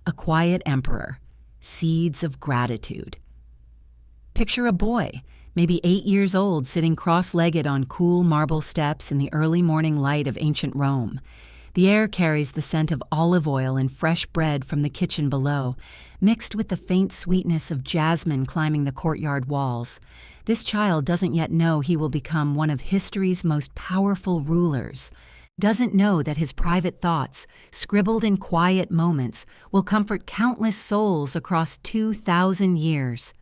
A quiet emperor. Seeds of gratitude. Picture a boy, maybe 8 years old, sitting cross-legged on cool marble steps in the early morning light of ancient Rome. The air carries the scent of olive oil and fresh bread from the kitchen below, mixed with the faint sweetness of jasmine climbing the courtyard walls. This child doesn't yet know he will become one of history's most powerful rulers. Doesn't know that his private thoughts, scribbled in quiet moments, will comfort countless souls across 2,000 years.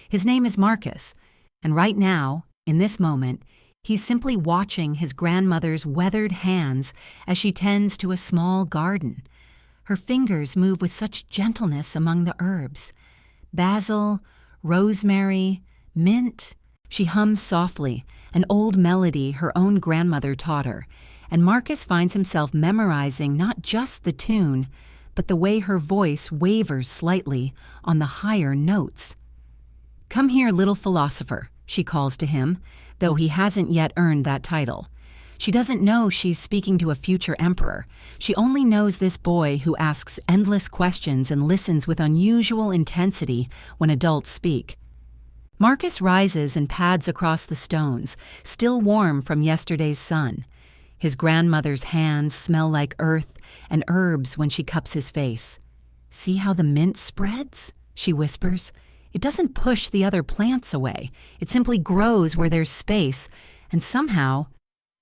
His name is Marcus, and right now, in this moment, he's simply watching his grandmother's weathered hands as she tends to a small garden. Her fingers move with such gentleness among the herbs. Basil, rosemary, mint. She hums softly, an old melody her own grandmother taught her, and Marcus finds himself memorizing not just the tune, but the way her voice wavers slightly on the higher notes. "Come here, little philosopher," she calls to him, though he hasn't yet earned that title. She doesn't know she's speaking to a future emperor. She only knows this boy who asks endless questions and listens with unusual intensity when adults speak. Marcus rises and pads across the stones, still warm from yesterday's sun. His grandmother's hands smell like earth and herbs when she cups his face. "See how the mint spreads?" she whispers. "It doesn't push the other plants away. It simply grows where there's space, and somehow,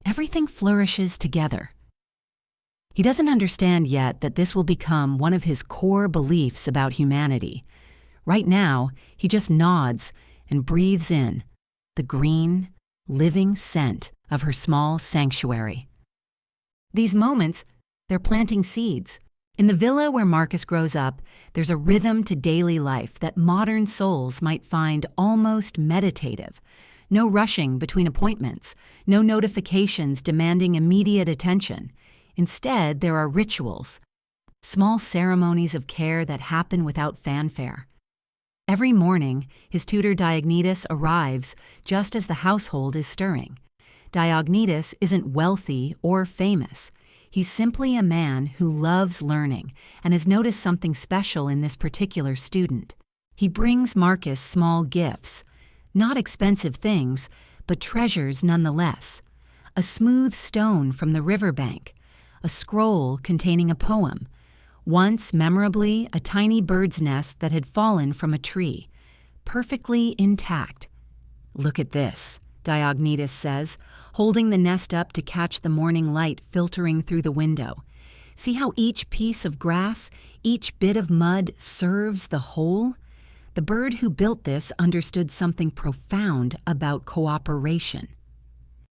everything flourishes together." He doesn't understand yet that this will become one of his core beliefs about humanity. Right now, he just nods and breathes in the green, living scent of her small sanctuary. These moments, they're planting seeds. In the villa where Marcus grows up, there's a rhythm to daily life that modern souls might find almost meditative. No rushing between appointments, no notifications demanding immediate attention. Instead, there are rituals, small ceremonies of care that happen without fanfare. Every morning, his tutor Diognetus arrives just as the household is stirring. Diognetus isn't wealthy or famous. He's simply a man who loves learning and has noticed something special in this particular student. He brings Marcus small gifts, not expensive things, but treasures nonetheless. A smooth stone from the riverbank, a scroll containing a poem, once memorably a tiny bird's nest that had fallen from a tree, perfectly intact. "Look at this," Diognetus says, holding the nest up to catch the morning light filtering through the window. "See how each piece of grass, each bit of mud serves the whole? The bird who built this understood something profound about cooperation."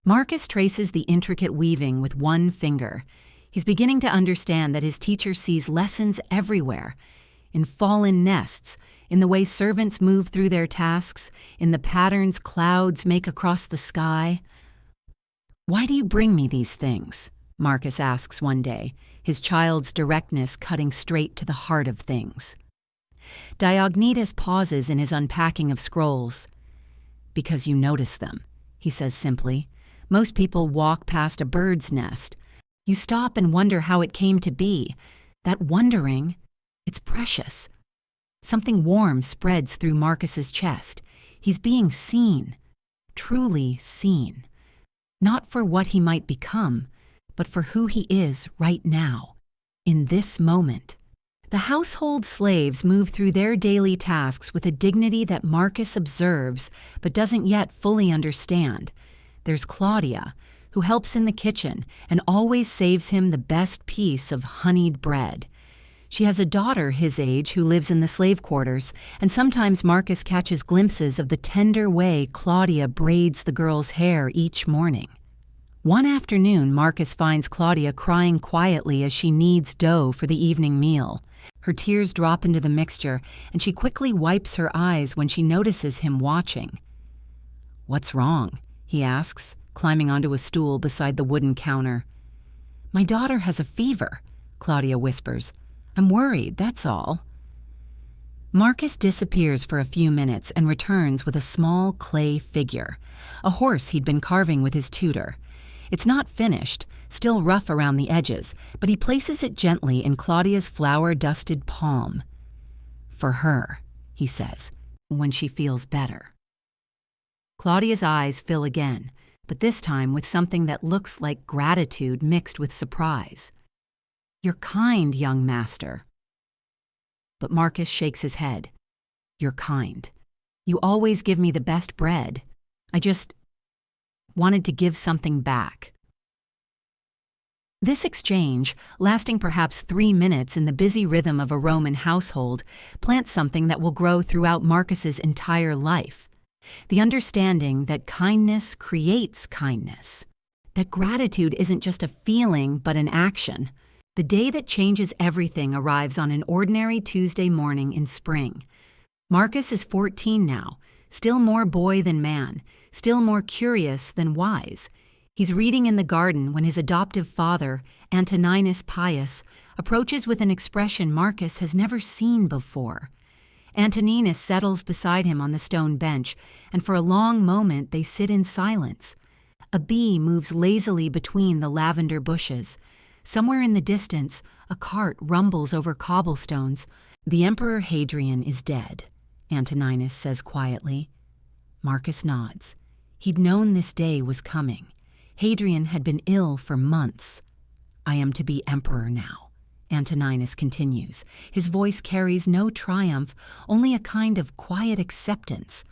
Marcus traces the intricate weaving with one finger. He's beginning to understand that his teacher sees lessons everywhere, in fallen nests, in the way servants move through their tasks, in the patterns clouds make across the sky. "Why do you bring me these things?" Marcus asks one day, his child's directness cutting straight to the heart of things. Diognetus pauses in his unpacking of scrolls. "Because you notice them," he says simply. "Most people walk past a bird's nest. You stop and wonder how it came to be. That wondering, it's precious." Something warm spreads through Marcus's chest. He's being seen, truly seen. Not for what he might become, but for who he is right now, in this moment. The household slaves move through their daily tasks with a dignity that Marcus observes but doesn't yet fully understand. There's Claudia, who helps in the kitchen and always saves him the best piece of honeyed bread. She has a daughter his age who lives in the slave quarters, and sometimes Marcus catches glimpses of the tender way Claudia braids the girl's hair each morning. One afternoon, Marcus finds Claudia crying quietly as she kneads dough for the evening meal. Her tears drop into the mixture, and she quickly wipes her eyes when she notices him watching. "What's wrong?" he asks, climbing onto a stool beside the wooden counter. "My daughter has a fever," Claudia whispers. "I'm worried, that's all." Marcus disappears for a few minutes and returns with a small clay figure, a horse he'd been carving with his tutor. It's not finished, still rough around the edges, but he places it gently in Claudia's flower-dusted palm. "For her," he says, "when she feels better." Claudia's eyes fill again, but this time with something that looks like gratitude mixed with surprise. "You're kind, young master." But Marcus shakes his head. "You're kind. You always give me the best bread. I just wanted to give something back." This exchange, lasting perhaps 3 minutes in the busy rhythm of a Roman household, plants something that will grow throughout Marcus's entire life. The understanding that kindness creates kindness. That gratitude isn't just a feeling, but an action. The day that changes everything arrives on an ordinary Tuesday morning in spring. Marcus is 14 now, still more boy than man, still more curious than wise. He's reading in the garden when his adoptive father, Antoninus Pius, approaches with an expression Marcus has never seen before. Antoninus settles beside him on the stone bench, and for a long moment they sit in silence. A bee moves lazily between the lavender bushes. Somewhere in the distance, a cart rumbles over cobblestones. "The Emperor Hadrian is dead," Antoninus says quietly. Marcus nods. He'd known this day was coming. Hadrian had been ill for months. "I am to be emperor now," Antoninus continues. His voice carries no triumph, only a kind of quiet acceptance.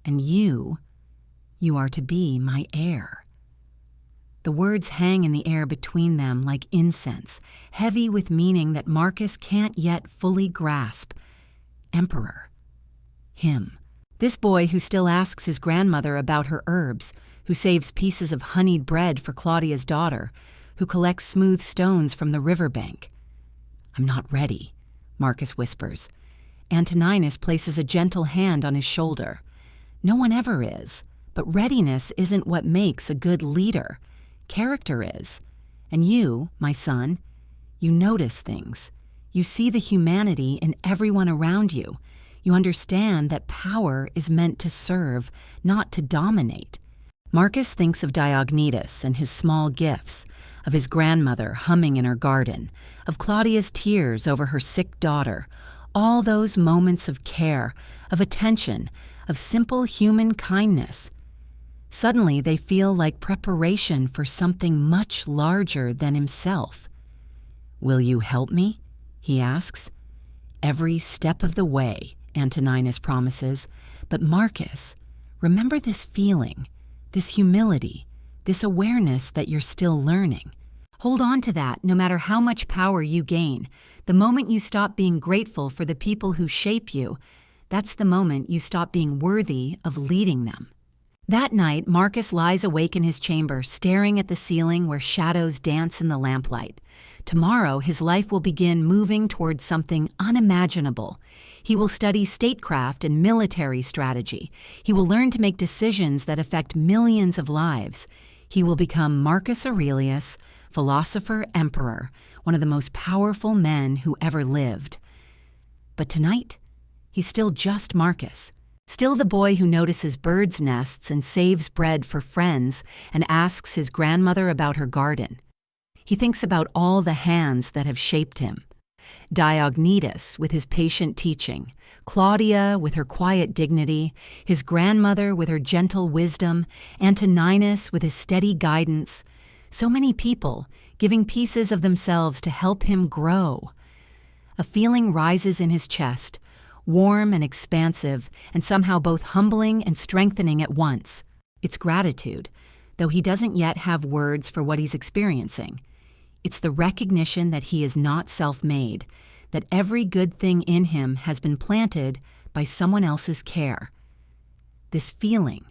"And you are to be my heir." The words hang in the air between them like incense, heavy with meaning that Marcus can't yet fully grasp. Emperor. Him. This boy who still asks his grandmother about her herbs, who saves pieces of honeyed bread for Claudia's daughter, who collects smooth stones from the riverbank. "I'm not ready," Marcus whispers. Antoninus places a gentle hand on his shoulder. "No one ever is, but readiness isn't what makes a good leader. Character is. And you, my son, you notice things. You see the humanity in everyone around you. You understand that power is meant to serve, not to dominate." Marcus thinks of Diognetus and his small gifts, of his grandmother humming in her garden, of Claudia's tears over her sick daughter, all those moments of care, of attention, of simple human kindness. Suddenly they feel like preparation for something much larger than himself. "Will you help me?" he asks. "Every step of the way," Antoninus promises. "But Marcus, remember this feeling, this humility, this awareness that you're still learning. Hold on to that no matter how much power you gain. The moment you stop being grateful for the people who shape you, that's the moment you stop being worthy of leading them." That night, Marcus lies awake in his chamber, staring at the ceiling where shadows dance in the lamplight. Tomorrow, his life will begin moving towards something unimaginable. He will study statecraft and military strategy. He will learn to make decisions that affect millions of lives. He will become Marcus Aurelius, philosopher emperor, one of the most powerful men who ever lived. But tonight, he's still just Marcus. Still the boy who notices birds' nests and saves bread for friends and asks his grandmother about her garden. He thinks about all the hands that have shaped him. Diognetus with his patient teaching, Claudia with her quiet dignity, his grandmother with her gentle wisdom, Antoninus with his steady guidance. So many people giving pieces of themselves to help him grow. A feeling rises in his chest, warm and expansive, and somehow both humbling and strengthening at once. It's gratitude, though he doesn't yet have words for what he's experiencing. It's the recognition that he is not self-made, that every good thing in him has been planted by someone else's care. This feeling,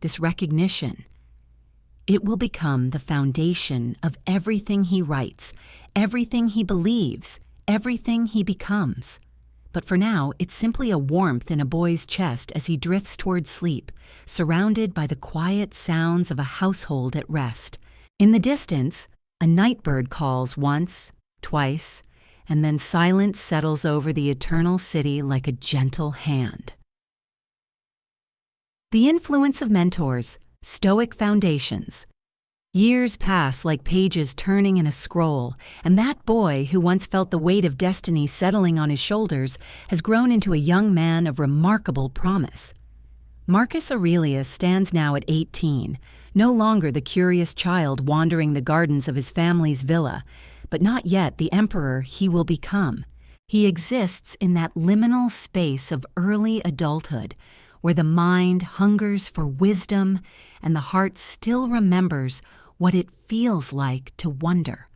this recognition, it will become the foundation of everything he writes, everything he believes, everything he becomes. But for now, it's simply a warmth in a boy's chest as he drifts toward sleep, surrounded by the quiet sounds of a household at rest. In the distance, a nightbird calls once, twice, and then silence settles over the eternal city like a gentle hand. The Influence of Mentors, Stoic Foundations. Years pass like pages turning in a scroll, and that boy who once felt the weight of destiny settling on his shoulders has grown into a young man of remarkable promise. Marcus Aurelius stands now at 18, no longer the curious child wandering the gardens of his family's villa, but not yet the emperor he will become. He exists in that liminal space of early adulthood, where the mind hungers for wisdom and the heart still remembers what it feels like to wonder.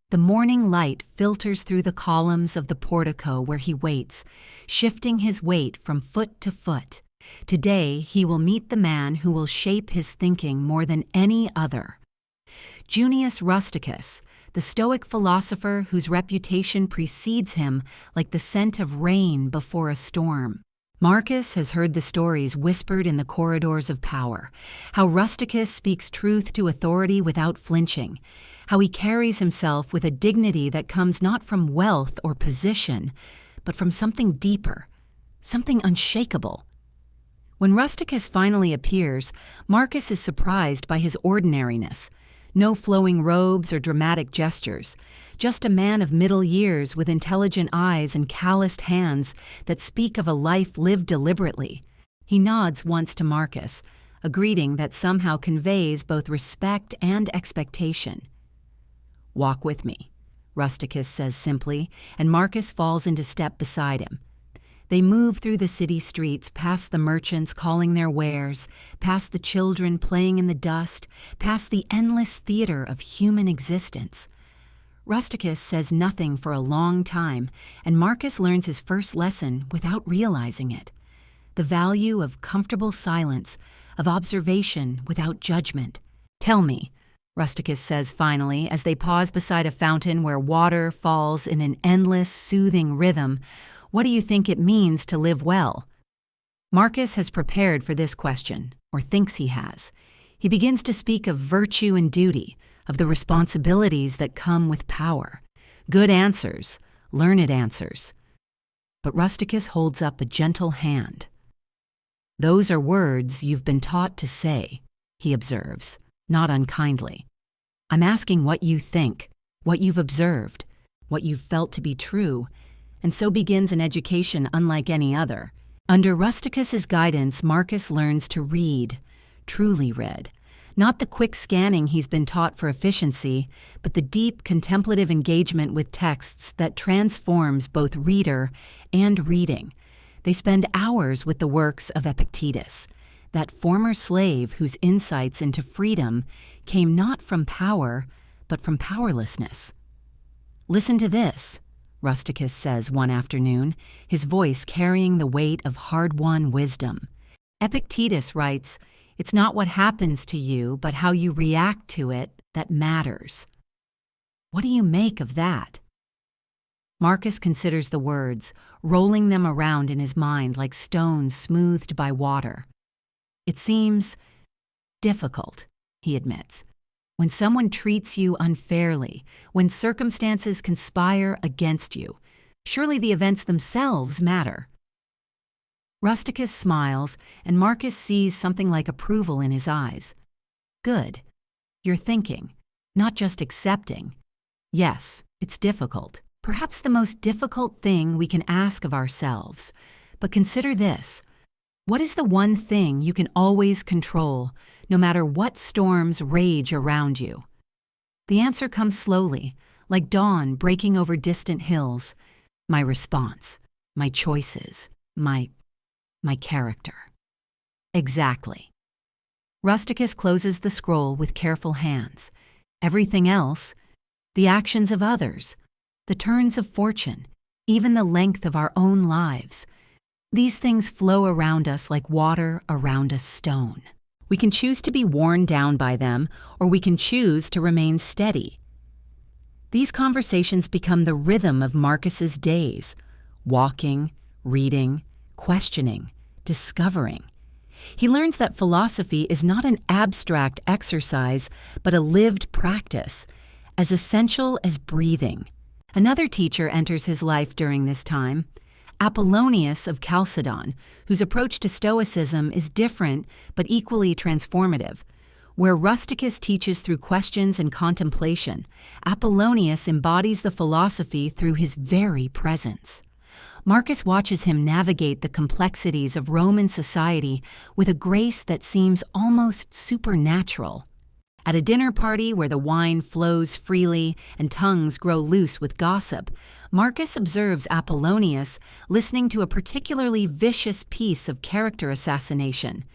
The morning light filters through the columns of the portico where he waits, shifting his weight from foot to foot. Today, he will meet the man who will shape his thinking more than any other. Junius Rusticus, the stoic philosopher whose reputation precedes him like the scent of rain before a storm. Marcus has heard the stories whispered in the corridors of power, how Rusticus speaks truth to authority without flinching, how he carries himself with a dignity that comes not from wealth or position, but from something deeper, something unshakable. When Rusticus finally appears, Marcus is surprised by his ordinariness. No flowing robes or dramatic gestures, just a man of middle years with intelligent eyes and calloused hands that speak of a life lived deliberately. He nods once to Marcus, a greeting that somehow conveys both respect and expectation. "Walk with me," Rusticus says simply, and Marcus falls into step beside him. They move through the city streets, past the merchants calling their wares, past the children playing in the dust, past the endless theater of human existence. Rusticus says nothing for a long time, and Marcus learns his first lesson without realizing it. The value of comfortable silence, of observation without judgment. "Tell me," Rusticus says finally, as they pause beside a fountain where water falls in an endless, soothing rhythm, "what do you think it means to live well?" Marcus has prepared for this question, or thinks he has. He begins to speak of virtue and duty, of the responsibilities that come with power. Good answers, learned answers. But Rusticus holds up a gentle hand. "Those are words you've been taught to say," he observes, not unkindly. "I'm asking what you think, what you've observed, what you've felt to be true, and so begins an education unlike any other. Under Rusticus's guidance, Marcus learns to read, truly read. Not the quick scanning he's been taught for efficiency, but the deep contemplative engagement with texts that transforms both reader and reading. They spend hours with the works of Epictetus, that former slave whose insights into freedom came not from power, but from powerlessness. "Listen to this," Rusticus says one afternoon, his voice carrying the weight of hard-won wisdom. Epictetus writes, "It's not what happens to you, but how you react to it that matters." What do you make of that? Marcus considers the words, rolling them around in his mind like stones smoothed by water. "It seems difficult," he admits. "When someone treats you unfairly, when circumstances conspire against you, surely the events themselves matter." Rusticus smiles, and Marcus sees something like approval in his eyes. "Good. You're thinking, not just accepting. Yes, it's difficult, perhaps the most difficult thing we can ask of ourselves. But consider this. What is the one thing you can always control, no matter what storms rage around you?" The answer comes slowly, like dawn breaking over distant hills. My response, my choices, my character. Exactly. Rusticus closes the scroll with careful hands. Everything else, the actions of others, the turns of fortune, even the length of our own lives, these things flow around us like water around a stone. We can choose to be worn down by them, or we can choose to remain steady. These conversations become the rhythm of Marcus's days, walking, reading, questioning, discovering. He learns that philosophy is not an abstract exercise, but a lived practice, as essential as breathing. Another teacher enters his life during this time, Apollonius of Chalcedon, whose approach to Stoicism is different but equally transformative. Where Rusticus teaches through questions and contemplation, Apollonius embodies the philosophy through his very presence. Marcus watches him navigate the complexities of Roman society with a grace that seems almost supernatural. At a dinner party where the wine flows freely and tongues grow loose with gossip, Marcus observes Apollonius listening to a particularly vicious piece of character assassination.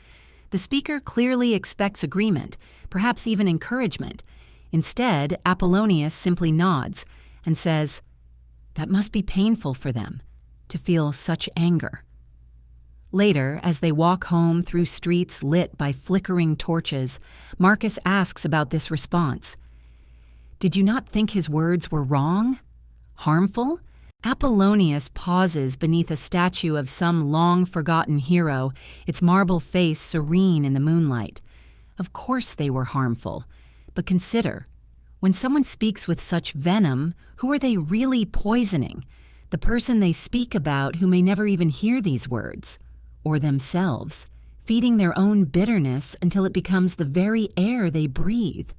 The speaker clearly expects agreement, perhaps even encouragement. Instead, Apollonius simply nods and says, "That must be painful for them, to feel such anger." Later, as they walk home through streets lit by flickering torches, Marcus asks about this response. "Did you not think his words were wrong? Harmful?" Apollonius pauses beneath a statue of some long-forgotten hero, its marble face serene in the moonlight. Of course they were harmful. But consider, when someone speaks with such venom, who are they really poisoning? The person they speak about who may never even hear these words. Or themselves, feeding their own bitterness until it becomes the very air they breathe.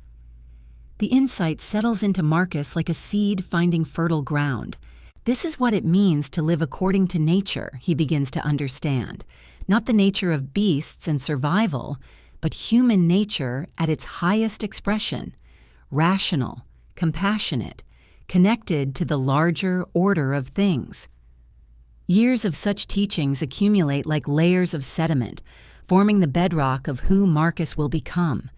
The insight settles into Marcus like a seed finding fertile ground. This is what it means to live according to nature, he begins to understand. Not the nature of beasts and survival, but human nature at its highest expression. Rational, compassionate, connected to the larger order of things. Years of such teachings accumulate like layers of sediment, forming the bedrock of who Marcus will become.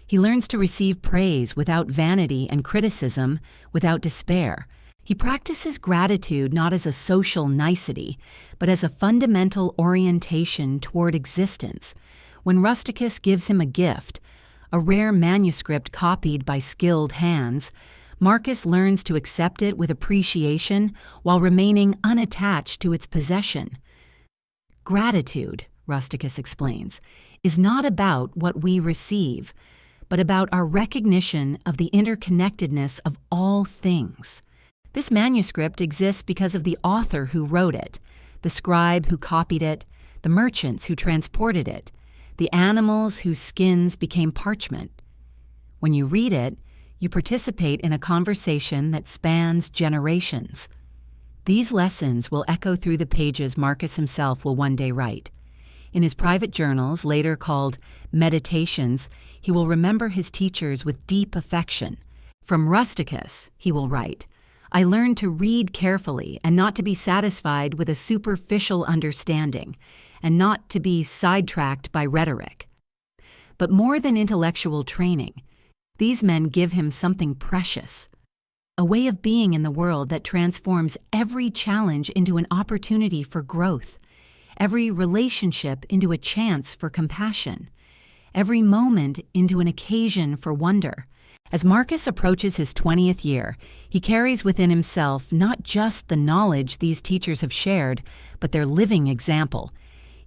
He learns to receive praise without vanity and criticism without despair. He practices gratitude not as a social nicety, but as a fundamental orientation toward existence. When Rusticus gives him a gift, a rare manuscript copied by skilled hands, Marcus learns to accept it with appreciation while remaining unattached to its possession. Gratitude, Rusticus explains, is not about what we receive, but about our recognition of the interconnectedness of all things. This manuscript exists because of the author who wrote it, the scribe who copied it, the merchants who transported it, the animals whose skins became parchment. When you read it, you participate in a conversation that spans generations. These lessons will echo through the pages Marcus himself will one day write. In his private journals, later called Meditations, he will remember his teachers with deep affection. From Rusticus, he will write, "I learned to read carefully and not to be satisfied with a superficial understanding, and not to be sidetracked by rhetoric." But more than intellectual training, these men give him something precious, a way of being in the world that transforms every challenge into an opportunity for growth, every relationship into a chance for compassion, every moment into an occasion for wonder. As Marcus approaches his 20th year, he carries within himself not just the knowledge these teachers have shared, but their living example.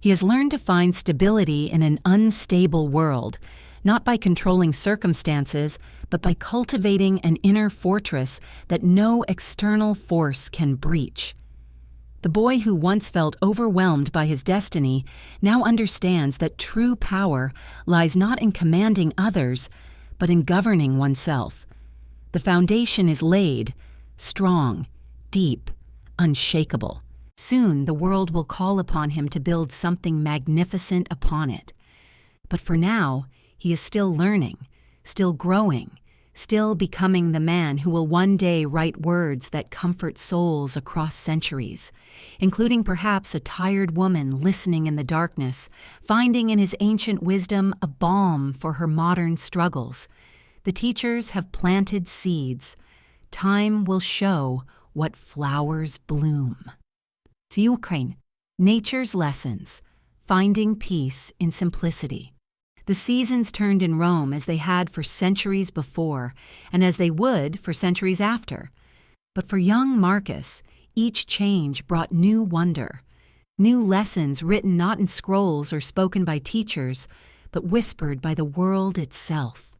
He has learned to find stability in an unstable world, not by controlling circumstances, but by cultivating an inner fortress that no external force can breach. The boy who once felt overwhelmed by his destiny now understands that true power lies not in commanding others, but in governing oneself. The foundation is laid, strong, deep, unshakable. Soon the world will call upon him to build something magnificent upon it. But for now, he is still learning, still growing, still becoming the man who will one day write words that comfort souls across centuries, including perhaps a tired woman listening in the darkness, finding in his ancient wisdom a balm for her modern struggles. The teachers have planted seeds. Time will show what flowers bloom. Ukraine, Nature's Lessons, Finding Peace in Simplicity. The seasons turned in Rome as they had for centuries before, and as they would for centuries after. But for young Marcus, each change brought new wonder, new lessons written not in scrolls or spoken by teachers, but whispered by the world itself.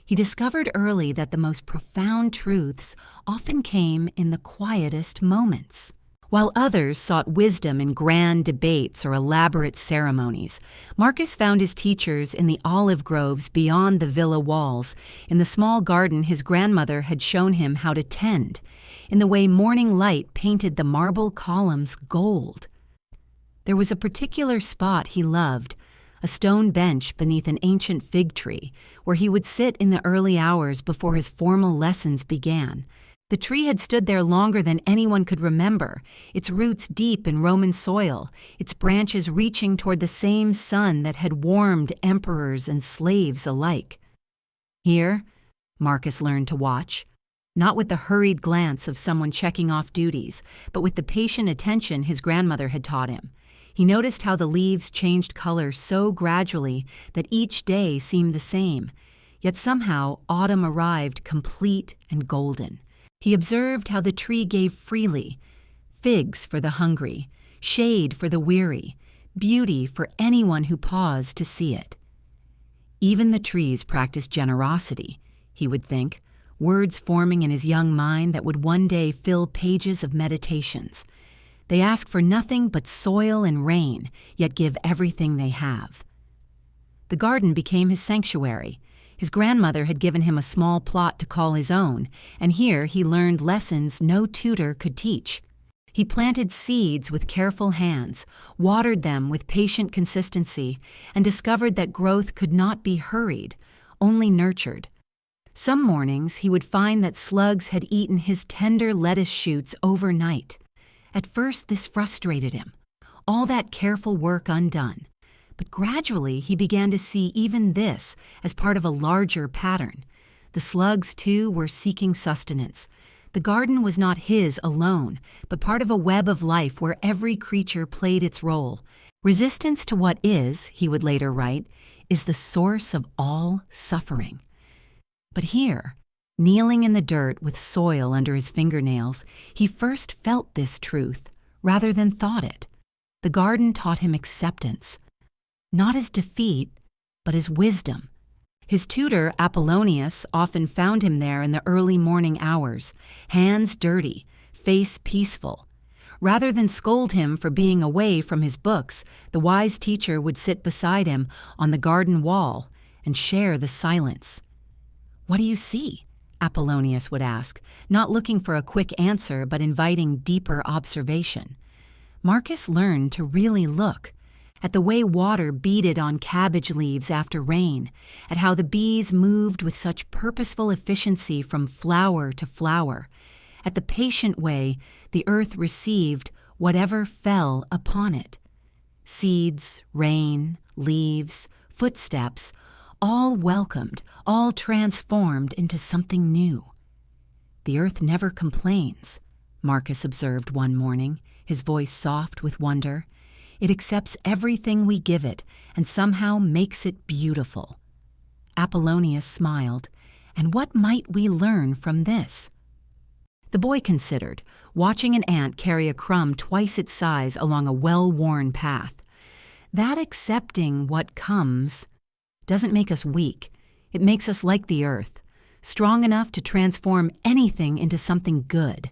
He discovered early that the most profound truths often came in the quietest moments. While others sought wisdom in grand debates or elaborate ceremonies, Marcus found his teachers in the olive groves beyond the villa walls, in the small garden his grandmother had shown him how to tend, in the way morning light painted the marble columns gold. There was a particular spot he loved, a stone bench beneath an ancient fig tree, where he would sit in the early hours before his formal lessons began. The tree had stood there longer than anyone could remember, its roots deep in Roman soil, its branches reaching toward the same sun that had warmed emperors and slaves alike. Here, Marcus learned to watch, not with the hurried glance of someone checking off duties, but with the patient attention his grandmother had taught him. He noticed how the leaves changed color so gradually that each day seemed the same, yet somehow autumn arrived complete and golden. He observed how the tree gave freely, figs for the hungry, shade for the weary, beauty for anyone who paused to see it. Even the trees practiced generosity, he would think, words forming in his young mind that would one day fill pages of meditations. They ask for nothing but soil and rain, yet give everything they have. The garden became his sanctuary. His grandmother had given him a small plot to call his own, and here he learned lessons no tutor could teach. He planted seeds with careful hands, watered them with patient consistency, and discovered that growth could not be hurried, only nurtured. Some mornings he would find that slugs had eaten his tender lettuce shoots overnight. At first this frustrated him, all that careful work undone. But gradually he began to see even this as part of a larger pattern. The slugs, too, were seeking sustenance. The garden was not his alone, but part of a web of life where every creature played its role. Resistance to what is, he would later write, is the source of all suffering. But here, kneeling in the dirt with soil under his fingernails, he first felt this truth rather than thought it. The garden taught him acceptance. Not as defeat, but as wisdom. His tutor, Apollonius, often found him there in the early morning hours, hands dirty, face peaceful. Rather than scold him for being away from his books, the wise teacher would sit beside him on the garden wall and share the silence. "What do you see?" Apollonius would ask, not looking for a quick answer but inviting deeper observation. Marcus learned to really look, at the way water beaded on cabbage leaves after rain, at how the bees moved with such purposeful efficiency from flower to flower, at the patient way the earth received whatever fell upon it. Seeds, rain, leaves, footsteps, all welcomed, all transformed into something new. "The earth never complains," Marcus observed one morning, his voice soft with wonder. "It accepts everything we give it and somehow makes it beautiful." Apollonius smiled. And what might we learn from this? The boy considered, watching an ant carry a crumb twice its size along a well-worn path. That accepting what comes doesn't make us weak. It makes us like the earth, strong enough to transform anything into something good.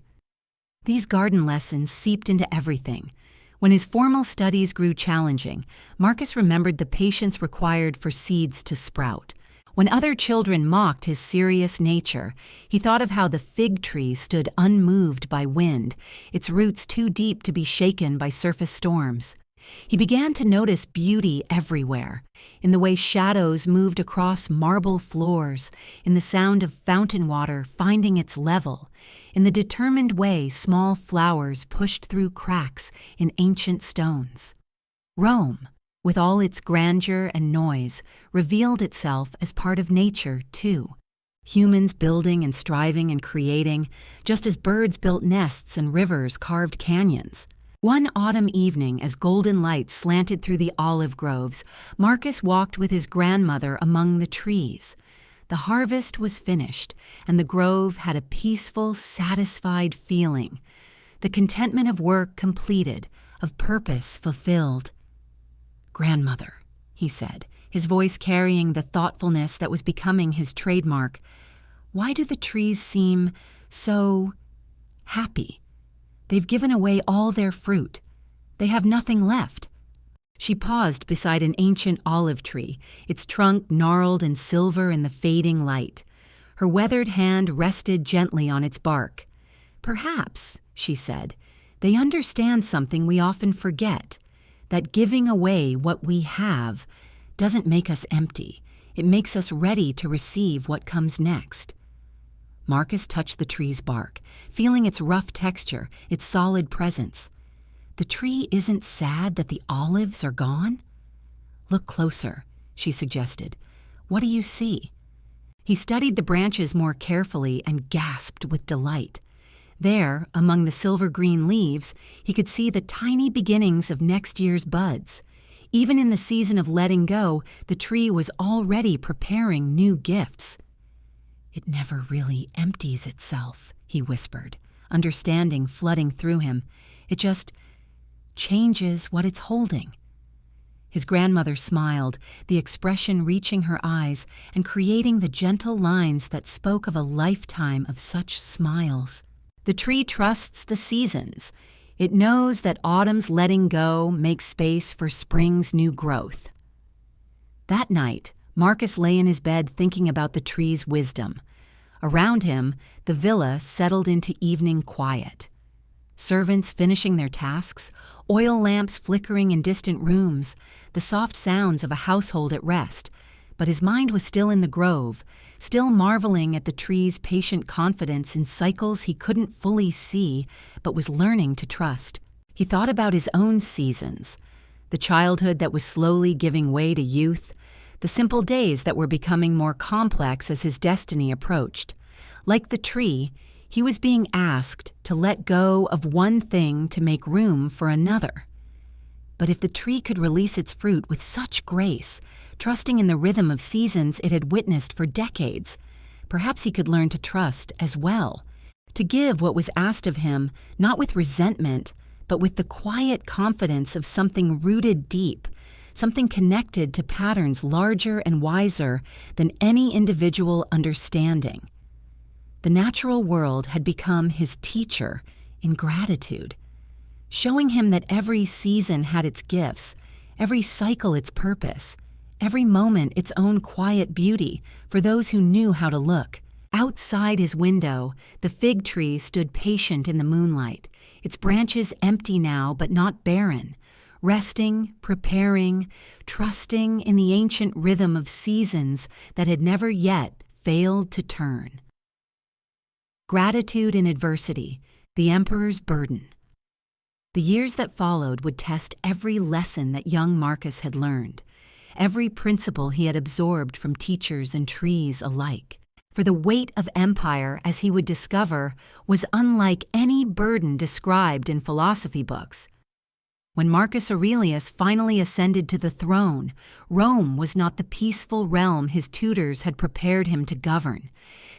These garden lessons seeped into everything. When his formal studies grew challenging, Marcus remembered the patience required for seeds to sprout. When other children mocked his serious nature, he thought of how the fig tree stood unmoved by wind, its roots too deep to be shaken by surface storms. He began to notice beauty everywhere, in the way shadows moved across marble floors, in the sound of fountain water finding its level, in the determined way small flowers pushed through cracks in ancient stones. Rome, with all its grandeur and noise, revealed itself as part of nature, too. Humans building and striving and creating, just as birds built nests and rivers carved canyons. One autumn evening, as golden light slanted through the olive groves, Marcus walked with his grandmother among the trees. The harvest was finished, and the grove had a peaceful, satisfied feeling. The contentment of work completed, of purpose fulfilled. "Grandmother," he said, his voice carrying the thoughtfulness that was becoming his trademark, "why do the trees seem so happy? They've given away all their fruit. They have nothing left. She paused beside an ancient olive tree, its trunk gnarled and silver in the fading light. Her weathered hand rested gently on its bark. Perhaps, she said, they understand something we often forget, that giving away what we have doesn't make us empty. It makes us ready to receive what comes next. Marcus touched the tree's bark, feeling its rough texture, its solid presence. The tree isn't sad that the olives are gone? Look closer, she suggested. What do you see? He studied the branches more carefully and gasped with delight. There, among the silver-green leaves, he could see the tiny beginnings of next year's buds. Even in the season of letting go, the tree was already preparing new gifts. It never really empties itself, he whispered, understanding flooding through him. It just changes what it's holding. His grandmother smiled, the expression reaching her eyes and creating the gentle lines that spoke of a lifetime of such smiles. The tree trusts the seasons. It knows that autumn's letting go makes space for spring's new growth. That night, Marcus lay in his bed thinking about the tree's wisdom. Around him, the villa settled into evening quiet. Servants finishing their tasks, oil lamps flickering in distant rooms, the soft sounds of a household at rest. But his mind was still in the grove, still marveling at the tree's patient confidence in cycles he couldn't fully see but was learning to trust. He thought about his own seasons, the childhood that was slowly giving way to youth, the simple days that were becoming more complex as his destiny approached. Like the tree, he was being asked to let go of one thing to make room for another. But if the tree could release its fruit with such grace, trusting in the rhythm of seasons it had witnessed for decades, perhaps he could learn to trust as well, to give what was asked of him, not with resentment, but with the quiet confidence of something rooted deep, something connected to patterns larger and wiser than any individual understanding. The natural world had become his teacher in gratitude, showing him that every season had its gifts, every cycle its purpose, every moment its own quiet beauty for those who knew how to look. Outside his window, the fig tree stood patient in the moonlight, its branches empty now but not barren, resting, preparing, trusting in the ancient rhythm of seasons that had never yet failed to turn. Gratitude in adversity, the emperor's burden. The years that followed would test every lesson that young Marcus had learned, every principle he had absorbed from teachers and trees alike. For the weight of empire, as he would discover, was unlike any burden described in philosophy books. When Marcus Aurelius finally ascended to the throne, Rome was not the peaceful realm his tutors had prepared him to govern.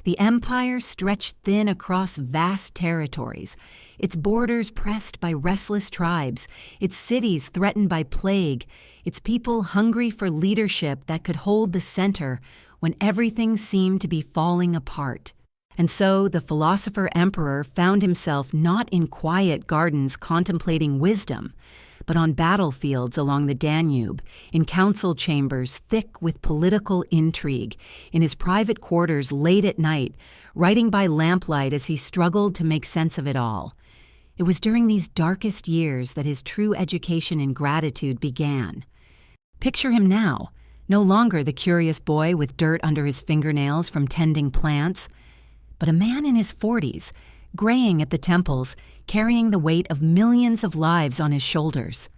The empire stretched thin across vast territories, its borders pressed by restless tribes, its cities threatened by plague, its people hungry for leadership that could hold the center when everything seemed to be falling apart. And so the philosopher-emperor found himself not in quiet gardens contemplating wisdom, but on battlefields along the Danube, in council chambers thick with political intrigue, in his private quarters late at night, writing by lamplight as he struggled to make sense of it all. It was during these darkest years that his true education in gratitude began. Picture him now, no longer the curious boy with dirt under his fingernails from tending plants, but a man in his 40s, graying at the temples, carrying the weight of millions of lives on his shoulders.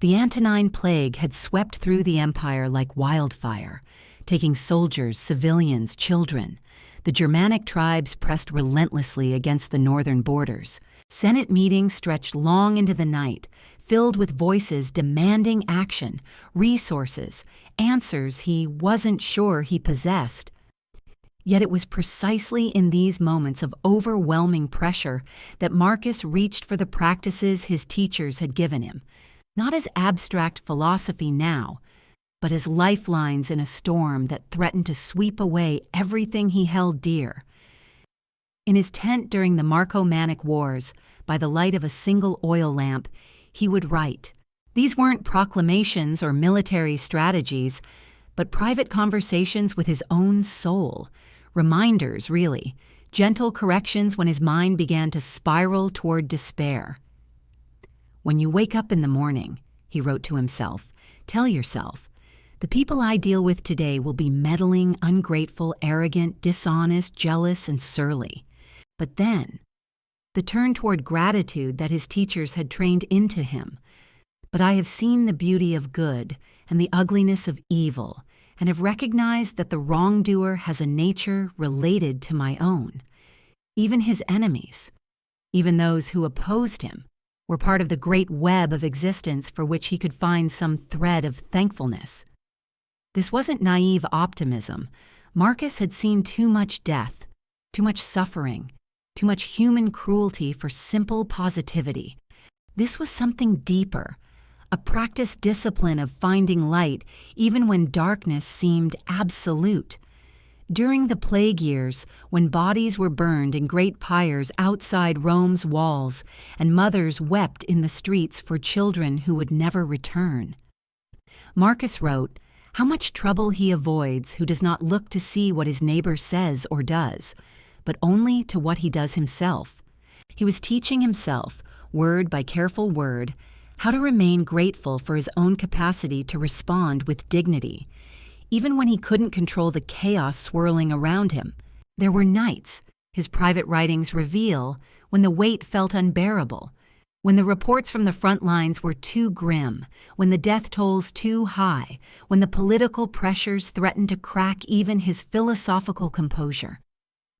The Antonine Plague had swept through the empire like wildfire, taking soldiers, civilians, children. The Germanic tribes pressed relentlessly against the northern borders. Senate meetings stretched long into the night, filled with voices demanding action, resources, answers he wasn't sure he possessed. Yet it was precisely in these moments of overwhelming pressure that Marcus reached for the practices his teachers had given him, not as abstract philosophy now, but as lifelines in a storm that threatened to sweep away everything he held dear. In his tent during the Marco-Manic Wars, by the light of a single oil lamp, he would write. These weren't proclamations or military strategies, but private conversations with his own soul. Reminders, really. Gentle corrections when his mind began to spiral toward despair. "When you wake up in the morning," he wrote to himself, "tell yourself, the people I deal with today will be meddling, ungrateful, arrogant, dishonest, jealous, and surly." But then, the turn toward gratitude that his teachers had trained into him. "But I have seen the beauty of good and the ugliness of evil, and have recognized that the wrongdoer has a nature related to my own. Even his enemies, even those who opposed him, were part of the great web of existence for which he could find some thread of thankfulness." This wasn't naive optimism. Marcus had seen too much death, too much suffering, too much human cruelty for simple positivity. This was something deeper, a practiced discipline of finding light even when darkness seemed absolute. During the plague years, when bodies were burned in great pyres outside Rome's walls and mothers wept in the streets for children who would never return, Marcus wrote, "How much trouble he avoids who does not look to see what his neighbor says or does, but only to what he does himself." He was teaching himself, word by careful word, how to remain grateful for his own capacity to respond with dignity, even when he couldn't control the chaos swirling around him. There were nights, his private writings reveal, when the weight felt unbearable, when the reports from the front lines were too grim, when the death tolls too high, when the political pressures threatened to crack even his philosophical composure.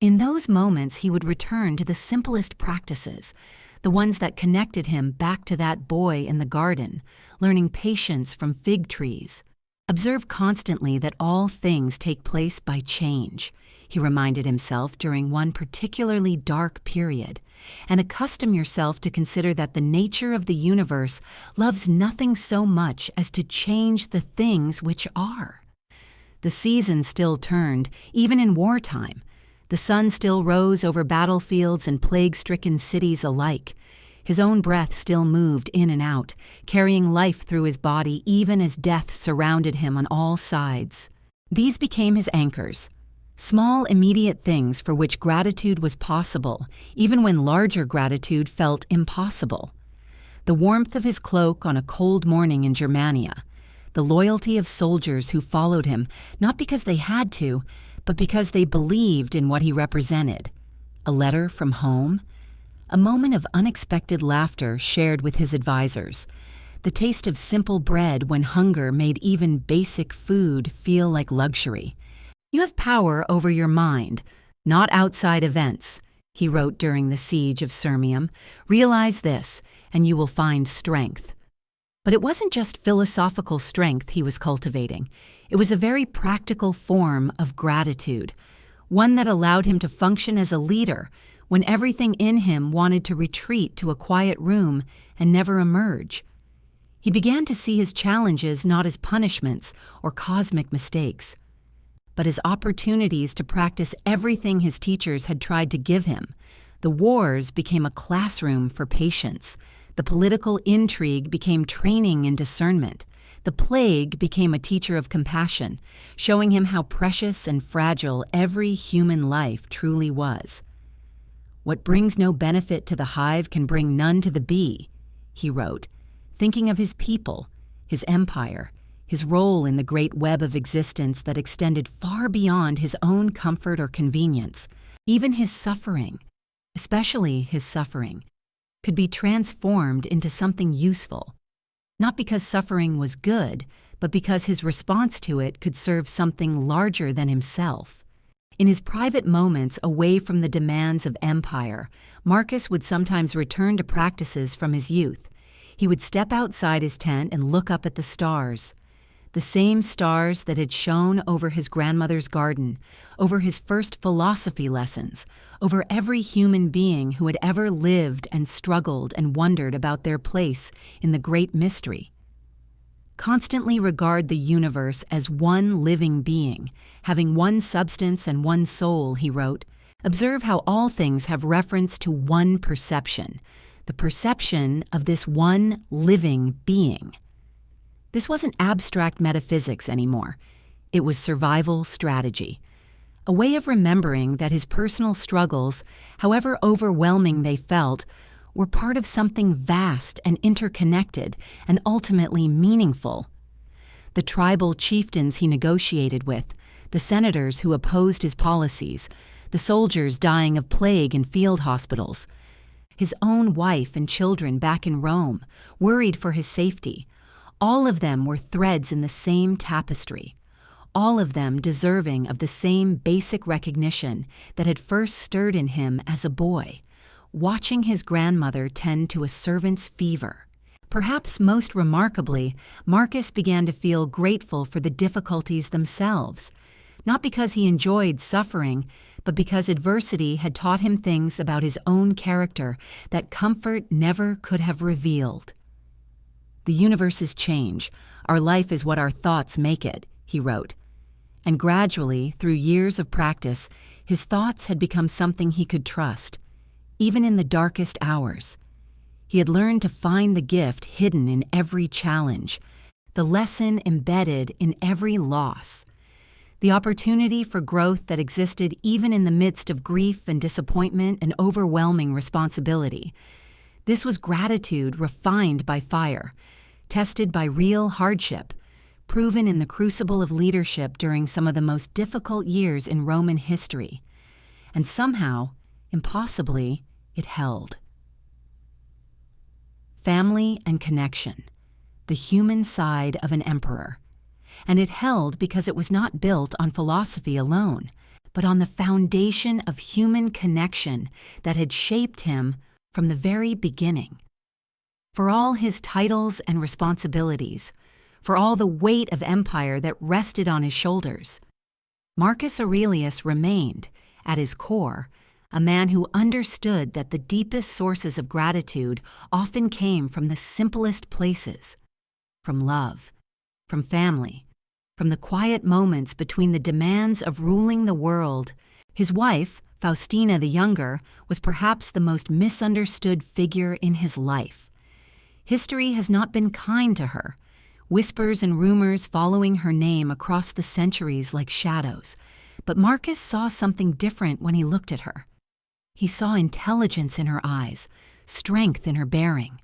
In those moments, he would return to the simplest practices, the ones that connected him back to that boy in the garden, learning patience from fig trees. "Observe constantly that all things take place by change," he reminded himself during one particularly dark period, "and accustom yourself to consider that the nature of the universe loves nothing so much as to change the things which are." The season still turned, even in wartime. The sun still rose over battlefields and plague-stricken cities alike. His own breath still moved in and out, carrying life through his body even as death surrounded him on all sides. These became his anchors, small immediate things for which gratitude was possible, even when larger gratitude felt impossible. The warmth of his cloak on a cold morning in Germania, the loyalty of soldiers who followed him, not because they had to, but because they believed in what he represented. A letter from home, a moment of unexpected laughter shared with his advisors, the taste of simple bread when hunger made even basic food feel like luxury. "You have power over your mind, not outside events," he wrote during the siege of Sirmium. "Realize this, and you will find strength." But it wasn't just philosophical strength he was cultivating. It was a very practical form of gratitude, one that allowed him to function as a leader when everything in him wanted to retreat to a quiet room and never emerge. He began to see his challenges not as punishments or cosmic mistakes, but as opportunities to practice everything his teachers had tried to give him. The wars became a classroom for patience. The political intrigue became training in discernment. The plague became a teacher of compassion, showing him how precious and fragile every human life truly was. "What brings no benefit to the hive can bring none to the bee," he wrote, thinking of his people, his empire, his role in the great web of existence that extended far beyond his own comfort or convenience. Even his suffering, especially his suffering, could be transformed into something useful. Not because suffering was good, but because his response to it could serve something larger than himself. In his private moments away from the demands of empire, Marcus would sometimes return to practices from his youth. He would step outside his tent and look up at the stars. The same stars that had shone over his grandmother's garden, over his first philosophy lessons, over every human being who had ever lived and struggled and wondered about their place in the great mystery. Constantly regard the universe as one living being, having one substance and one soul, he wrote. Observe how all things have reference to one perception, the perception of this one living being. This wasn't abstract metaphysics anymore. It was survival strategy, a way of remembering that his personal struggles, however overwhelming they felt, were part of something vast and interconnected and ultimately meaningful. The tribal chieftains he negotiated with, the senators who opposed his policies, the soldiers dying of plague in field hospitals, his own wife and children back in Rome, worried for his safety, all of them were threads in the same tapestry, all of them deserving of the same basic recognition that had first stirred in him as a boy, watching his grandmother tend to a servant's fever. Perhaps most remarkably, Marcus began to feel grateful for the difficulties themselves, not because he enjoyed suffering, but because adversity had taught him things about his own character that comfort never could have revealed. "The universes change. Our life is what our thoughts make it," he wrote. And gradually, through years of practice, his thoughts had become something he could trust, even in the darkest hours. He had learned to find the gift hidden in every challenge, the lesson embedded in every loss, the opportunity for growth that existed even in the midst of grief and disappointment and overwhelming responsibility. This was gratitude refined by fire, tested by real hardship, proven in the crucible of leadership during some of the most difficult years in Roman history. And somehow, impossibly, it held. Family and connection, the human side of an emperor. And it held because it was not built on philosophy alone, but on the foundation of human connection that had shaped him from the very beginning. For all his titles and responsibilities, for all the weight of empire that rested on his shoulders, Marcus Aurelius remained, at his core, a man who understood that the deepest sources of gratitude often came from the simplest places, from love, from family, from the quiet moments between the demands of ruling the world. His wife, Faustina the Younger, was perhaps the most misunderstood figure in his life. History has not been kind to her, whispers and rumors following her name across the centuries like shadows. But Marcus saw something different when he looked at her. He saw intelligence in her eyes, strength in her bearing.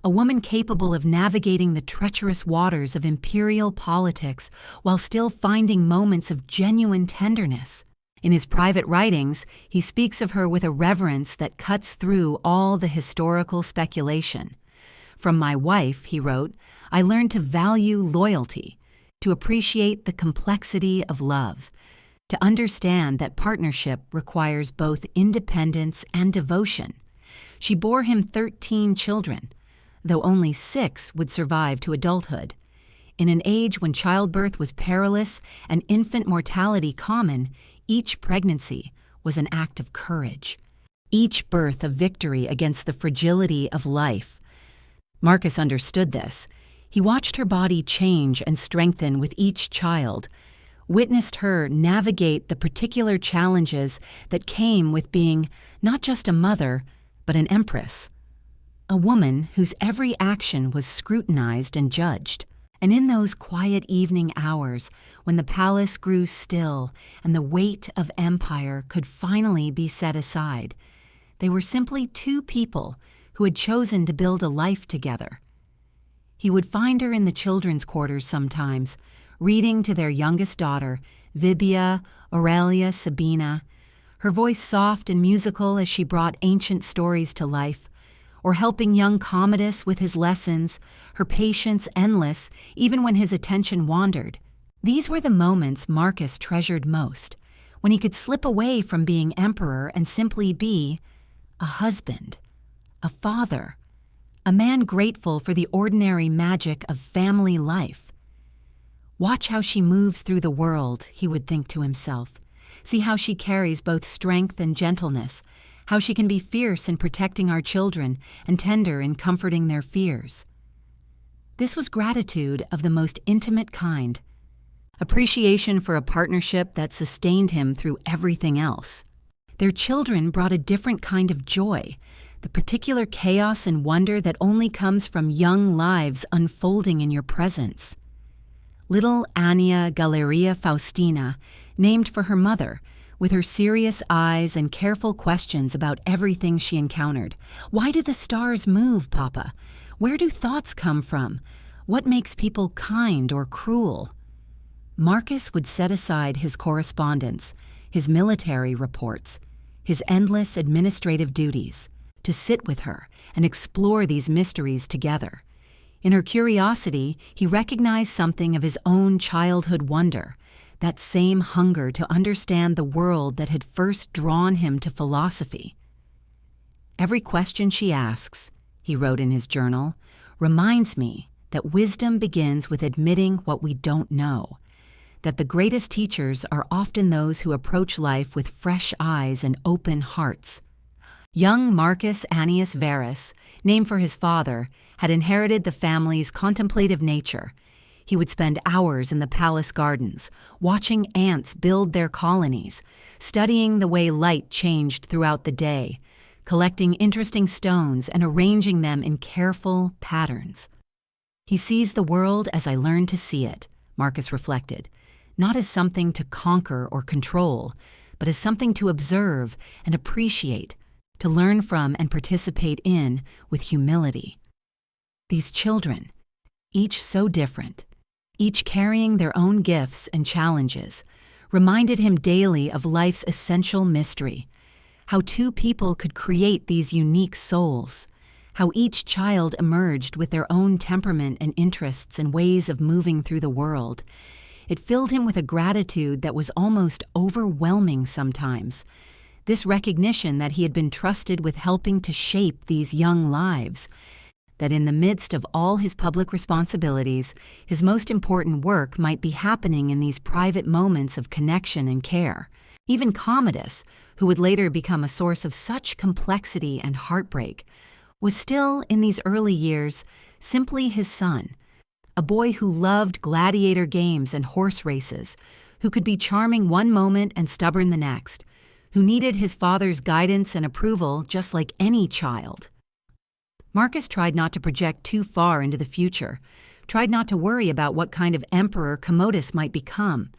A woman capable of navigating the treacherous waters of imperial politics while still finding moments of genuine tenderness. In his private writings, he speaks of her with a reverence that cuts through all the historical speculation. "From my wife," he wrote, "I learned to value loyalty, to appreciate the complexity of love, to understand that partnership requires both independence and devotion. She bore him 13 children, though only 6 would survive to adulthood. In an age when childbirth was perilous and infant mortality common, each pregnancy was an act of courage, each birth a victory against the fragility of life." Marcus understood this. He watched her body change and strengthen with each child, witnessed her navigate the particular challenges that came with being not just a mother, but an empress, a woman whose every action was scrutinized and judged. And in those quiet evening hours, when the palace grew still and the weight of empire could finally be set aside, they were simply 2 people who had chosen to build a life together. He would find her in the children's quarters sometimes, reading to their youngest daughter, Vibia, Aurelia, Sabina, her voice soft and musical as she brought ancient stories to life, or helping young Commodus with his lessons, her patience endless even when his attention wandered. These were the moments Marcus treasured most, when he could slip away from being emperor and simply be a husband, a father, a man grateful for the ordinary magic of family life. "Watch how she moves through the world," he would think to himself. "See how she carries both strength and gentleness, how she can be fierce in protecting our children and tender in comforting their fears." This was gratitude of the most intimate kind, appreciation for a partnership that sustained him through everything else. Their children brought a different kind of joy, the particular chaos and wonder that only comes from young lives unfolding in your presence. Little Ania Galeria Faustina, named for her mother, with her serious eyes and careful questions about everything she encountered. Why do the stars move, Papa? Where do thoughts come from? What makes people kind or cruel? Marcus would set aside his correspondence, his military reports, his endless administrative duties, to sit with her and explore these mysteries together. In her curiosity, he recognized something of his own childhood wonder, that same hunger to understand the world that had first drawn him to philosophy. "Every question she asks," he wrote in his journal, "reminds me that wisdom begins with admitting what we don't know, that the greatest teachers are often those who approach life with fresh eyes and open hearts." Young Marcus Annius Verus, named for his father, had inherited the family's contemplative nature. He would spend hours in the palace gardens, watching ants build their colonies, studying the way light changed throughout the day, collecting interesting stones and arranging them in careful patterns. "He sees the world as I learned to see it," Marcus reflected, "not as something to conquer or control, but as something to observe and appreciate, to learn from and participate in with humility." These children, each so different, each carrying their own gifts and challenges, reminded him daily of life's essential mystery, how two people could create these unique souls, how each child emerged with their own temperament and interests and ways of moving through the world. It filled him with a gratitude that was almost overwhelming sometimes. This recognition that he had been trusted with helping to shape these young lives, that in the midst of all his public responsibilities, his most important work might be happening in these private moments of connection and care. Even Commodus, who would later become a source of such complexity and heartbreak, was still, in these early years, simply his son, a boy who loved gladiator games and horse races, who could be charming one moment and stubborn the next, who needed his father's guidance and approval just like any child. Marcus tried not to project too far into the future, tried not to worry about what kind of emperor Commodus might become.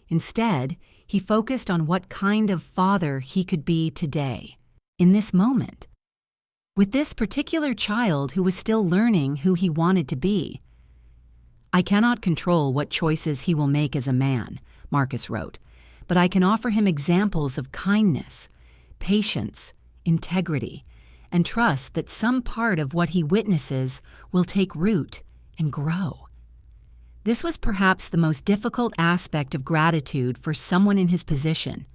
Instead, he focused on what kind of father he could be today, in this moment, with this particular child who was still learning who he wanted to be. "I cannot control what choices he will make as a man," Marcus wrote, "but I can offer him examples of kindness, patience, integrity, and trust that some part of what he witnesses will take root and grow." This was perhaps the most difficult aspect of gratitude for someone in his position,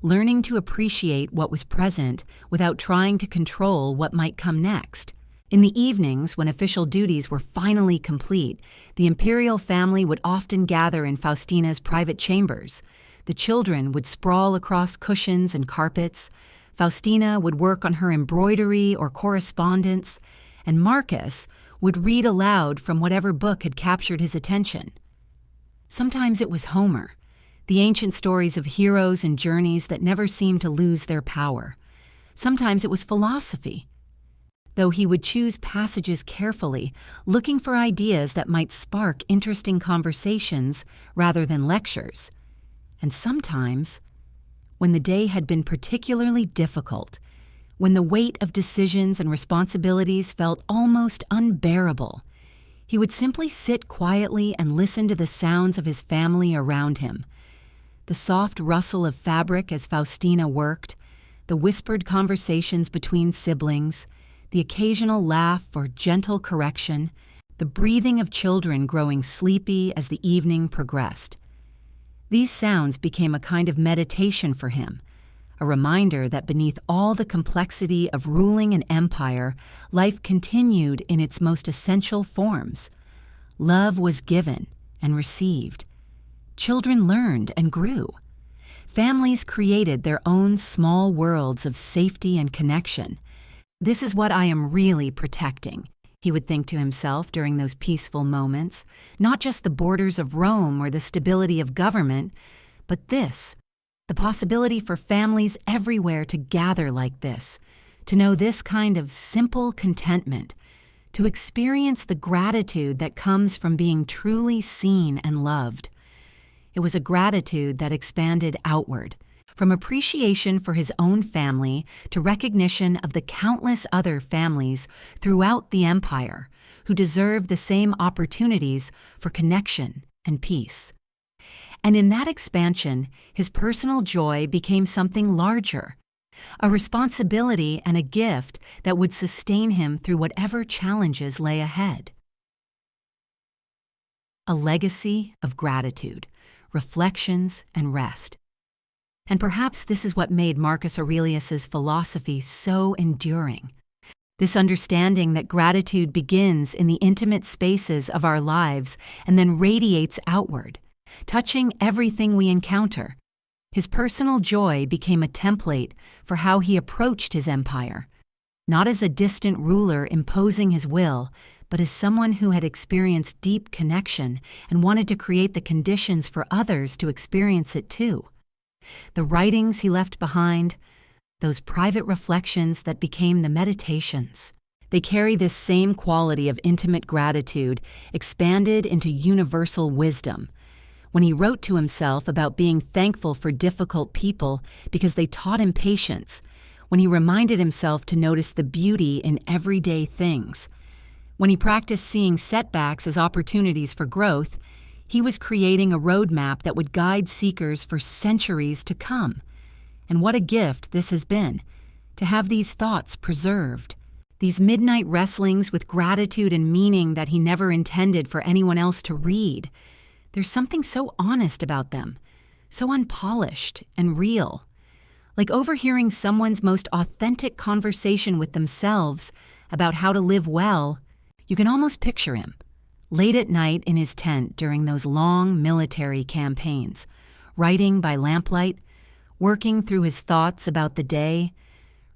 learning to appreciate what was present without trying to control what might come next. In the evenings, when official duties were finally complete, the imperial family would often gather in Faustina's private chambers. The children would sprawl across cushions and carpets. Faustina would work on her embroidery or correspondence, and Marcus would read aloud from whatever book had captured his attention. Sometimes it was Homer, the ancient stories of heroes and journeys that never seemed to lose their power. Sometimes it was philosophy, though he would choose passages carefully, looking for ideas that might spark interesting conversations rather than lectures. And sometimes, when the day had been particularly difficult, when the weight of decisions and responsibilities felt almost unbearable, he would simply sit quietly and listen to the sounds of his family around him. The soft rustle of fabric as Faustina worked, the whispered conversations between siblings, the occasional laugh or gentle correction, the breathing of children growing sleepy as the evening progressed. These sounds became a kind of meditation for him, a reminder that beneath all the complexity of ruling an empire, life continued in its most essential forms. Love was given and received. Children learned and grew. Families created their own small worlds of safety and connection. "This is what I am really protecting," he would think to himself during those peaceful moments, "not just the borders of Rome or the stability of government, but this, The possibility for families everywhere to gather like this, to know this kind of simple contentment, to experience the gratitude that comes from being truly seen and loved. It was a gratitude that expanded outward, from appreciation for his own family to recognition of the countless other families throughout the empire who deserve the same opportunities for connection and peace. And in that expansion, his personal joy became something larger, a responsibility and a gift that would sustain him through whatever challenges lay ahead. A legacy of gratitude, reflections, and rest. And perhaps this is what made Marcus Aurelius's philosophy so enduring. This understanding that gratitude begins in the intimate spaces of our lives and then radiates outward, touching everything we encounter. His personal joy became a template for how he approached his empire, not as a distant ruler imposing his will, but as someone who had experienced deep connection and wanted to create the conditions for others to experience it too. The writings he left behind, those private reflections that became the meditations, they carry this same quality of intimate gratitude expanded into universal wisdom. When he wrote to himself about being thankful for difficult people because they taught him patience, when he reminded himself to notice the beauty in everyday things, when he practiced seeing setbacks as opportunities for growth, he was creating a roadmap that would guide seekers for centuries to come. And what a gift this has been, to have these thoughts preserved, these midnight wrestlings with gratitude and meaning that he never intended for anyone else to read. There's something so honest about them, so unpolished and real. Like overhearing someone's most authentic conversation with themselves about how to live well, you can almost picture him, late at night in his tent during those long military campaigns, writing by lamplight, working through his thoughts about the day,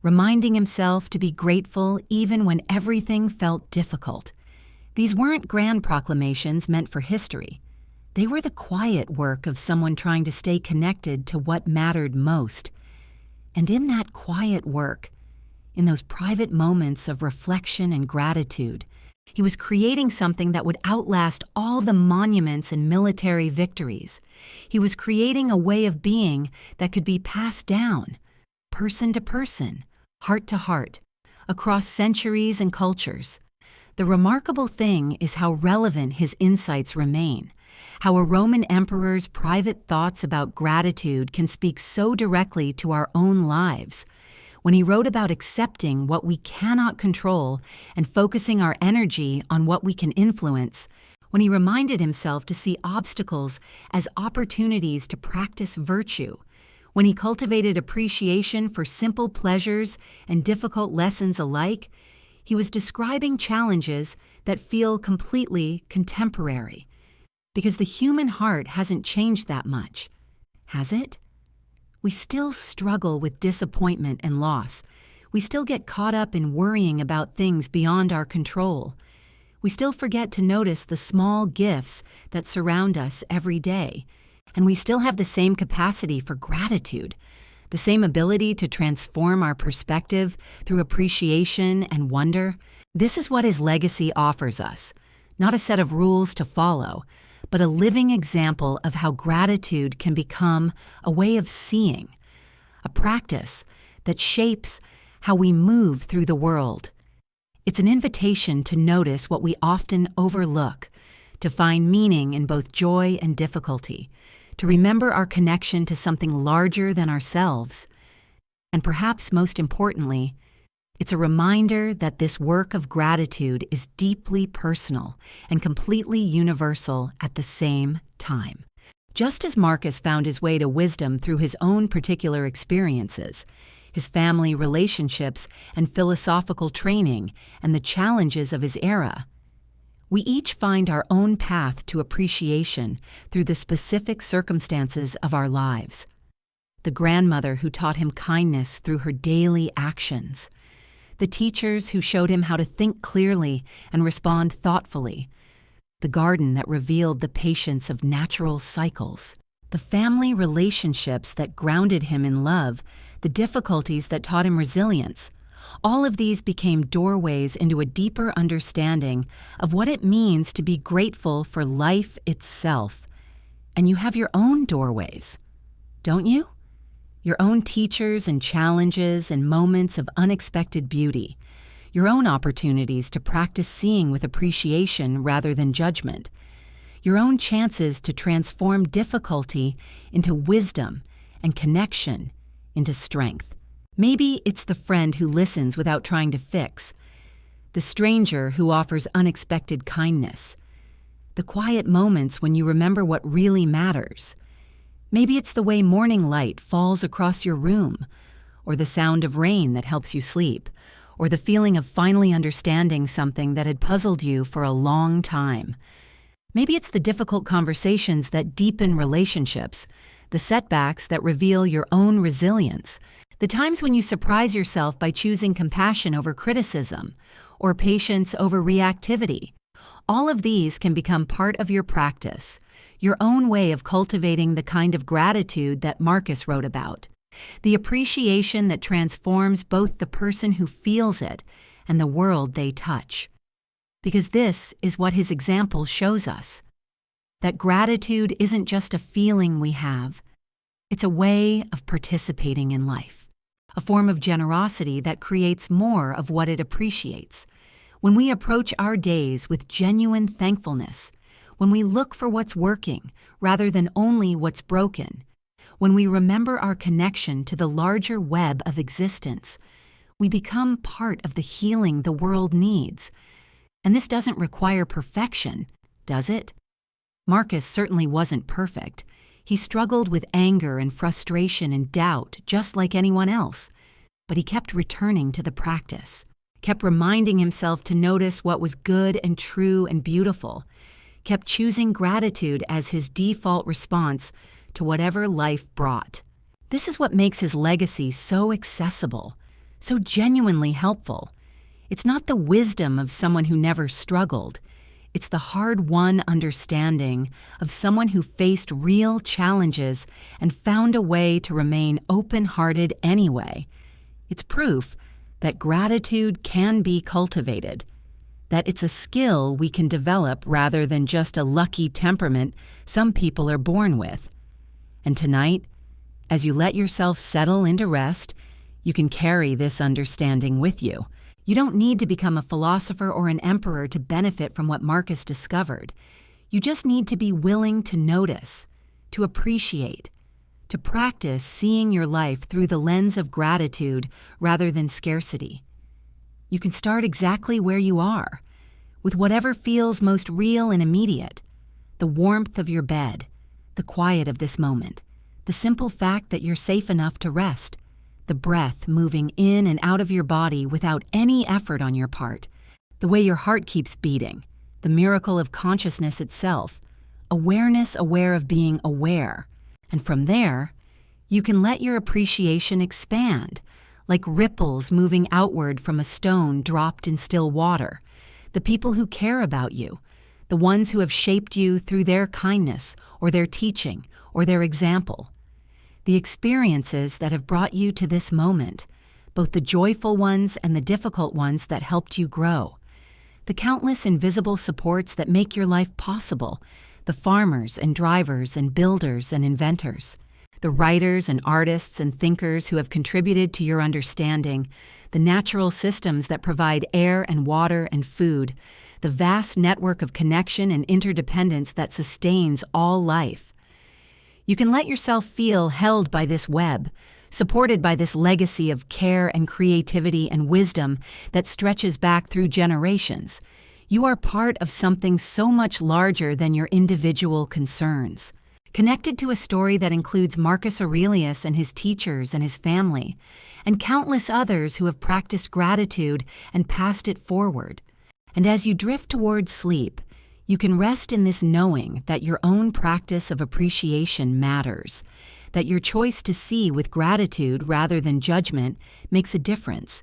reminding himself to be grateful even when everything felt difficult. These weren't grand proclamations meant for history. They were the quiet work of someone trying to stay connected to what mattered most. And in that quiet work, in those private moments of reflection and gratitude, he was creating something that would outlast all the monuments and military victories. He was creating a way of being that could be passed down, person to person, heart to heart, across centuries and cultures. The remarkable thing is how relevant his insights remain, how a Roman emperor's private thoughts about gratitude can speak so directly to our own lives. When he wrote about accepting what we cannot control and focusing our energy on what we can influence, when he reminded himself to see obstacles as opportunities to practice virtue, when he cultivated appreciation for simple pleasures and difficult lessons alike, he was describing challenges that feel completely contemporary. Because the human heart hasn't changed that much, has it? We still struggle with disappointment and loss. We still get caught up in worrying about things beyond our control. We still forget to notice the small gifts that surround us every day. And we still have the same capacity for gratitude, the same ability to transform our perspective through appreciation and wonder. This is what his legacy offers us, not a set of rules to follow, but a living example of how gratitude can become a way of seeing, a practice that shapes how we move through the world. It's an invitation to notice what we often overlook, to find meaning in both joy and difficulty, to remember our connection to something larger than ourselves. And perhaps most importantly, it's a reminder that this work of gratitude is deeply personal and completely universal at the same time. Just as Marcus found his way to wisdom through his own particular experiences, his family relationships and philosophical training, and the challenges of his era, we each find our own path to appreciation through the specific circumstances of our lives. The grandmother who taught him kindness through her daily actions, the teachers who showed him how to think clearly and respond thoughtfully, the garden that revealed the patience of natural cycles, The family relationships that grounded him in love, the difficulties that taught him resilience, all of these became doorways into a deeper understanding of what it means to be grateful for life itself. And you have your own doorways, don't you? Your own teachers and challenges and moments of unexpected beauty, your own opportunities to practice seeing with appreciation rather than judgment, your own chances to transform difficulty into wisdom and connection into strength. Maybe it's the friend who listens without trying to fix, the stranger who offers unexpected kindness, the quiet moments when you remember what really matters. Maybe it's the way morning light falls across your room, or the sound of rain that helps you sleep, or the feeling of finally understanding something that had puzzled you for a long time. Maybe it's the difficult conversations that deepen relationships, the setbacks that reveal your own resilience, the times when you surprise yourself by choosing compassion over criticism, or patience over reactivity. All of these can become part of your practice, your own way of cultivating the kind of gratitude that Marcus wrote about, the appreciation that transforms both the person who feels it and the world they touch. Because this is what his example shows us, that gratitude isn't just a feeling we have, it's a way of participating in life, a form of generosity that creates more of what it appreciates. When we approach our days with genuine thankfulness, when we look for what's working rather than only what's broken, when we remember our connection to the larger web of existence, we become part of the healing the world needs. And this doesn't require perfection, does it? Marcus certainly wasn't perfect. He struggled with anger and frustration and doubt just like anyone else, but he kept returning to the practice, kept reminding himself to notice what was good and true and beautiful, kept choosing gratitude as his default response to whatever life brought. This is what makes his legacy so accessible, so genuinely helpful. It's not the wisdom of someone who never struggled. It's the hard-won understanding of someone who faced real challenges and found a way to remain open-hearted anyway. It's proof that gratitude can be cultivated, that it's a skill we can develop rather than just a lucky temperament some people are born with. And tonight, as you let yourself settle into rest, you can carry this understanding with you. You don't need to become a philosopher or an emperor to benefit from what Marcus discovered. You just need to be willing to notice, to appreciate, to practice seeing your life through the lens of gratitude rather than scarcity. You can start exactly where you are, with whatever feels most real and immediate, the warmth of your bed, the quiet of this moment, the simple fact that you're safe enough to rest, the breath moving in and out of your body without any effort on your part, the way your heart keeps beating, the miracle of consciousness itself, awareness aware of being aware. And from there, you can let your appreciation expand, like ripples moving outward from a stone dropped in still water. The people who care about you, the ones who have shaped you through their kindness or their teaching or their example. The experiences that have brought you to this moment, both the joyful ones and the difficult ones that helped you grow. The countless invisible supports that make your life possible, the farmers and drivers and builders and inventors, the writers and artists and thinkers who have contributed to your understanding, the natural systems that provide air and water and food, the vast network of connection and interdependence that sustains all life. You can let yourself feel held by this web, supported by this legacy of care and creativity and wisdom that stretches back through generations. You are part of something so much larger than your individual concerns, connected to a story that includes Marcus Aurelius and his teachers and his family, and countless others who have practiced gratitude and passed it forward. And as you drift towards sleep, you can rest in this knowing that your own practice of appreciation matters, that your choice to see with gratitude rather than judgment makes a difference,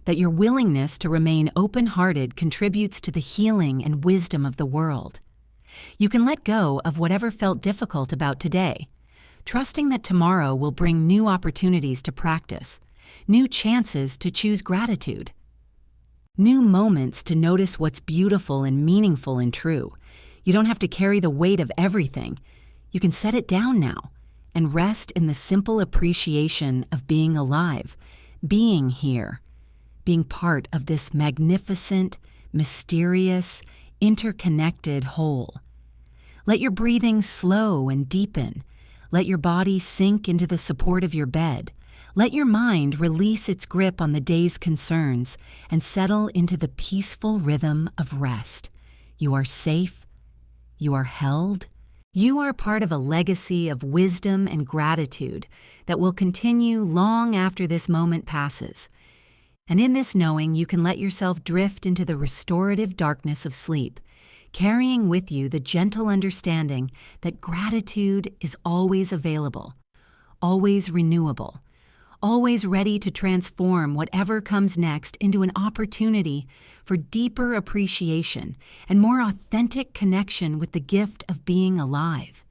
that your willingness to remain open-hearted contributes to the healing and wisdom of the world. You can let go of whatever felt difficult about today, trusting that tomorrow will bring new opportunities to practice, new chances to choose gratitude, new moments to notice what's beautiful and meaningful and true. You don't have to carry the weight of everything. You can set it down now and rest in the simple appreciation of being alive, being here, being part of this magnificent, mysterious, interconnected whole. Let your breathing slow and deepen. Let your body sink into the support of your bed. Let your mind release its grip on the day's concerns and settle into the peaceful rhythm of rest. You are safe. You are held. You are part of a legacy of wisdom and gratitude that will continue long after this moment passes. And in this knowing, you can let yourself drift into the restorative darkness of sleep, carrying with you the gentle understanding that gratitude is always available, always renewable, always ready to transform whatever comes next into an opportunity for deeper appreciation and more authentic connection with the gift of being alive.